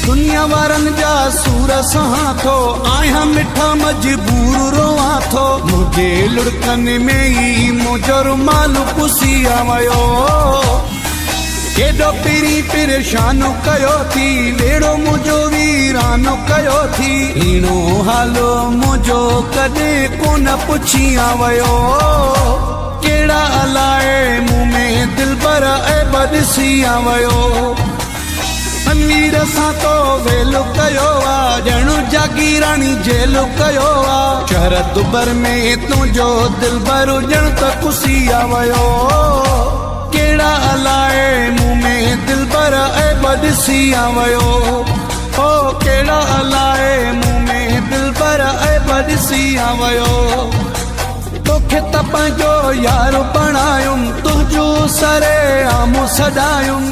दुनिया वारन जा सूर सहा थो आया मिठा मजबूर रोआ थो मुझे लुड़कन में ही मुझो रुमाल पुसिया वयो केडो पिरी परेशानो कयो थी वेड़ो मुझो वीरानो कयो थी हीणो हालो मुझो कदे कोन पुछिया वयो केड़ा अलाए मुंह में दिलबर ए बदसिया वयो अनवीर सा तो वेलो कयो आ जणु जागीरानी जेलो कयो आ शहर दुबर में तुझो दिलबर जण त कुसिया वयो केड़ा अलाए मुंह में दिलबर ए बदसिया वयो ओ केड़ा अलाए मुंह में दिलबर ए बदसिया वयो तोखे त पंहिंजो यार बणायुम तुझो सरे आमो सदायुम